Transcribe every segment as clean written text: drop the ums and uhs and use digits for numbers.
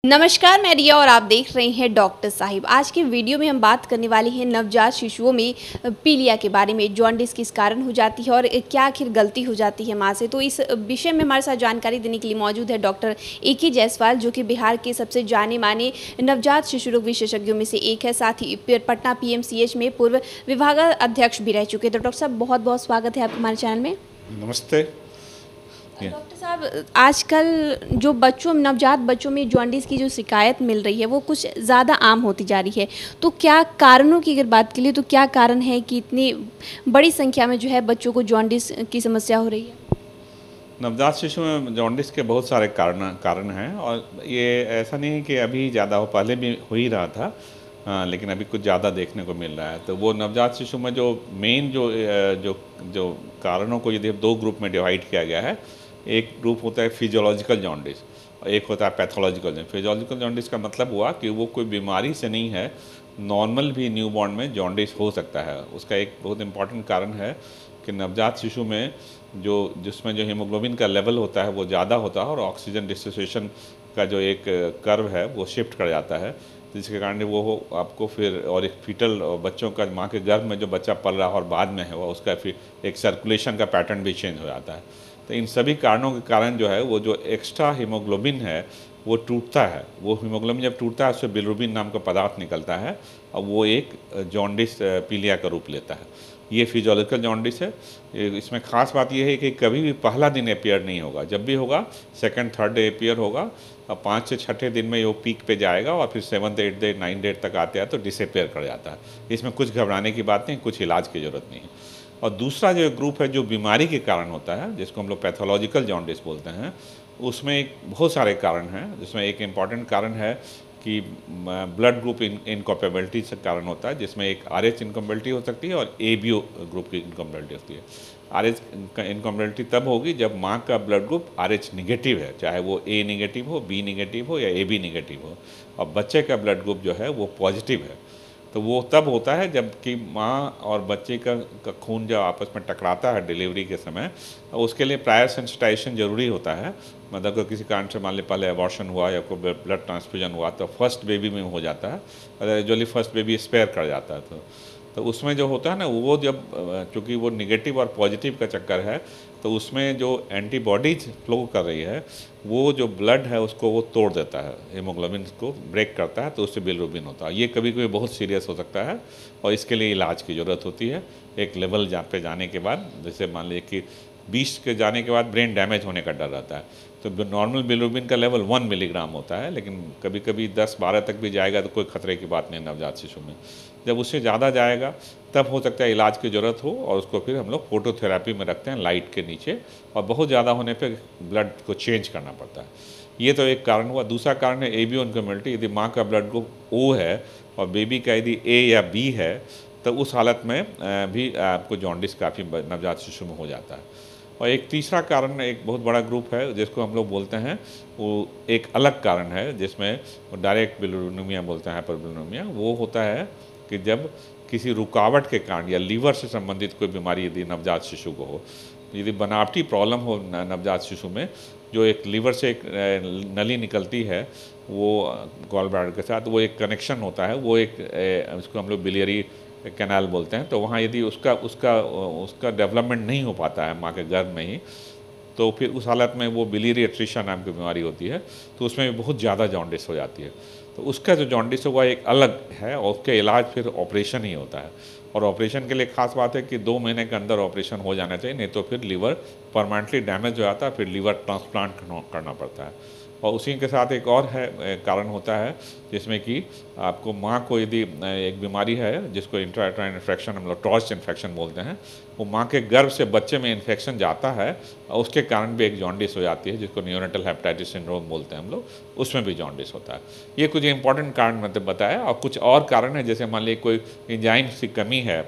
नमस्कार, मैं रिया और आप देख रहे हैं डॉक्टर साहिब। आज के वीडियो में हम बात करने वाले हैं नवजात शिशुओं में पीलिया के बारे में। जॉन्डिस किस कारण हो जाती है और क्या आखिर गलती हो जाती है माँ से। तो इस विषय में हमारे साथ जानकारी देने के लिए मौजूद है डॉक्टर ए.के. जायसवाल, जो कि बिहार के सबसे जाने माने नवजात शिशु रोग विशेषज्ञों में से एक है। साथ ही पटना PMCH में पूर्व विभागाध्यक्ष भी रह चुके। तो डॉक्टर साहब, बहुत बहुत स्वागत है आपका हमारे चैनल में। नमस्ते। डॉक्टर साहब, आजकल जो नवजात बच्चों में जॉन्डिस की जो शिकायत मिल रही है वो कुछ ज़्यादा आम होती जा रही है। तो क्या कारणों की अगर बात करें तो क्या कारण है कि इतनी बड़ी संख्या में जो है बच्चों को जॉन्डिस की समस्या हो रही है? नवजात शिशु में जॉन्डिस के बहुत सारे कारण हैं और ये ऐसा नहीं है कि अभी ज़्यादा हो, पहले भी हो ही रहा था। लेकिन अभी कुछ ज़्यादा देखने को मिल रहा है। तो वो नवजात शिशु में जो मेन जो कारणों को यदि दो ग्रुप में डिवाइड किया गया है। एक ग्रुप होता है फिजियोलॉजिकल जॉन्डिस और एक होता है पैथोलॉजिकल जॉन्डिस। फिजियोलॉजिकल जॉन्डिस का मतलब हुआ कि वो कोई बीमारी से नहीं है, नॉर्मल भी न्यूबॉर्न में जॉन्डिस हो सकता है। उसका एक बहुत इंपॉर्टेंट कारण है कि नवजात शिशु में जिसमें जो हीमोग्लोबिन का लेवल होता है वो ज़्यादा होता है और ऑक्सीजन डिस्ट्रीब्यूशन का जो एक कर्व है वो शिफ्ट कर जाता है, जिसके कारण वो आपको फिर और एक फीटल बच्चों का माँ के गर्भ में जो बच्चा पल रहा है और बाद में है वो उसका फिर एक सर्कुलेशन का पैटर्न भी चेंज हो जाता है। तो इन सभी कारणों के कारण जो है वो जो एक्स्ट्रा हीमोग्लोबिन है वो टूटता है। वो हीमोग्लोबिन जब टूटता है उससे बिलिरुबिन नाम का पदार्थ निकलता है और वो एक जॉन्डिस पीलिया का रूप लेता है। ये फिजियोलॉजिकल जॉन्डिस है। इसमें खास बात यह है कि कभी भी पहला दिन अपियर नहीं होगा, जब भी होगा सेकंड थर्ड डे अपियर होगा और 5 से 6ठे दिन में वो पीक पे जाएगा और फिर 7th 8th day 9th day तक आते हैं तो डिसअपियर कर जाता है। इसमें कुछ घबराने की बात नहीं, कुछ इलाज की ज़रूरत नहीं है। और दूसरा जो ग्रुप है जो बीमारी के कारण होता है, जिसको हम लोग पैथोलॉजिकल जॉन्डिस बोलते हैं, उसमें एक बहुत सारे कारण हैं। जिसमें एक इम्पॉर्टेंट कारण है कि ब्लड ग्रुप इनकॉम्पेबिलिटी से कारण होता है, जिसमें एक RH इनकॉम्पेबिलिटी हो सकती है और ABO ग्रुप की इनकॉम्पेबिलिटी होती है। RH इनकॉम्पेबिलिटी तब होगी जब माँ का ब्लड ग्रुप RH निगेटिव है, चाहे वो A निगेटिव हो, B निगेटिव हो या AB निगेटिव हो, और बच्चे का ब्लड ग्रुप जो है वो पॉजिटिव है। तो वो तब होता है जबकि माँ और बच्चे का खून जब आपस में टकराता है डिलीवरी के समय, उसके लिए प्रायर सेंसिटाइजेशन ज़रूरी होता है। मतलब अगर किसी कारण से मान लीजिए पहले अबॉर्शन हुआ या कोई ब्लड ट्रांसफ्यूजन हुआ तो फर्स्ट बेबी में हो जाता है, और यूजुअली फर्स्ट बेबी स्पेयर कर जाता है। तो उसमें जो होता है ना, वो जब चूँकि वो निगेटिव और पॉजिटिव का चक्कर है तो उसमें जो एंटीबॉडीज फ्लो कर रही है वो जो ब्लड है उसको वो तोड़ देता है, हीमोग्लोबिन को ब्रेक करता है, तो उससे बिलिरुबिन होता है। ये कभी कभी बहुत सीरियस हो सकता है और इसके लिए इलाज की ज़रूरत होती है। एक लेवल जहाँ पे जाने के बाद, जैसे मान लीजिए कि 20 के जाने के बाद ब्रेन डैमेज होने का डर रहता है, तो नॉर्मल बिलिरुबिन का लेवल 1 मिलीग्राम होता है, लेकिन कभी कभी 10-12 तक भी जाएगा तो कोई खतरे की बात नहीं नवजात शिशु में। जब उससे ज़्यादा जाएगा तब हो सकता है इलाज की ज़रूरत हो और उसको फिर हम लोग फोटोथेरेपी में रखते हैं लाइट के नीचे, और बहुत ज़्यादा होने पे ब्लड को चेंज करना पड़ता है। ये तो एक कारण हुआ। दूसरा कारण है ABO इनकॉम्पेबिलिटी। यदि माँ का ब्लड ग्रुप O है और बेबी का यदि A या B है तो उस हालत में भी आपको जॉन्डिस काफ़ी नवजात शिशु में हो जाता है। और एक तीसरा कारण, एक बहुत बड़ा ग्रुप है जिसको हम लोग बोलते हैं, वो एक अलग कारण है जिसमें डायरेक्ट बिलिरुबिनेमिया बोलते हैं, हाइपरबिलिरुबिनेमिया। वो होता है कि जब किसी रुकावट के कारण या लीवर से संबंधित कोई बीमारी यदि नवजात शिशु को हो, यदि बनावटी प्रॉब्लम हो नवजात शिशु में, जो एक लीवर से एक नली निकलती है वो गॉल ब्लैडर के साथ, वो एक कनेक्शन होता है, वो एक उसको हम लोग बिलियरी कैनाल बोलते हैं। तो वहाँ यदि उसका डेवलपमेंट नहीं हो पाता है माँ के गर्भ में ही, तो फिर उस हालत में वो बिलियरी एट्रिशिया नाम की बीमारी होती है, तो उसमें बहुत ज़्यादा जॉन्डिस हो जाती है। तो उसका जो जॉन्डिस है वो एक अलग है और उसके इलाज फिर ऑपरेशन ही होता है। और ऑपरेशन के लिए खास बात है कि 2 महीने के अंदर ऑपरेशन हो जाना चाहिए, नहीं तो फिर लीवर परमानेंटली डैमेज हो जाता है, फिर लीवर ट्रांसप्लांट करना पड़ता है। और उसी के साथ एक और है कारण होता है जिसमें कि आपको माँ को यदि एक बीमारी है जिसको इंट्रायूटराइन इन्फेक्शन, हम लोग टॉर्च इन्फेक्शन बोलते हैं, वो माँ के गर्भ से बच्चे में इन्फेक्शन जाता है और उसके कारण भी एक जॉन्डिस हो जाती है, जिसको नियोनेटल हेपेटाइटिस सिंड्रोम बोलते हैं हम लोग, उसमें भी जॉन्डिस होता है। ये कुछ इंपॉर्टेंट कारण मतलब बताया। और कुछ और कारण है, जैसे मान लीजिए कोई एंजाइम की कमी है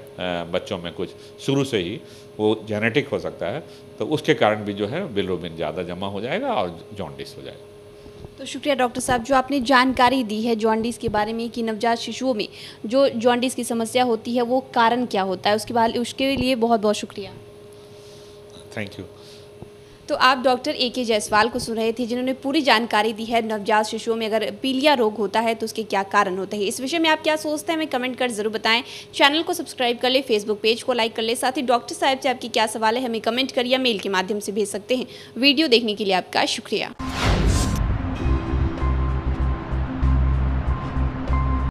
बच्चों में, कुछ शुरू से ही वो जेनेटिक हो सकता है, तो उसके कारण भी जो है बिलिरुबिन ज़्यादा जमा हो जाएगा और जॉन्डिस हो जाएगा। तो शुक्रिया डॉक्टर साहब, जो आपने जानकारी दी है जॉन्डिस के बारे में कि नवजात शिशुओं में जो जॉन्डिस की समस्या होती है वो कारण क्या होता है, उसके लिए बहुत बहुत शुक्रिया। Thank you. तो आप डॉक्टर A.K. जायसवाल को सुन रहे थे, जिन्होंने पूरी जानकारी दी है नवजात शिशुओं में अगर पीलिया रोग होता है तो उसके क्या कारण होते हैं। इस विषय में आप क्या सोचते हैं हमें कमेंट कर जरूर बताएं। चैनल को सब्सक्राइब कर ले, फेसबुक पेज को लाइक कर ले, साथ ही डॉक्टर साहब से आपकी क्या सवाल है हमें कमेंट कर या मेल के माध्यम से भेज सकते हैं। वीडियो देखने के लिए आपका शुक्रिया।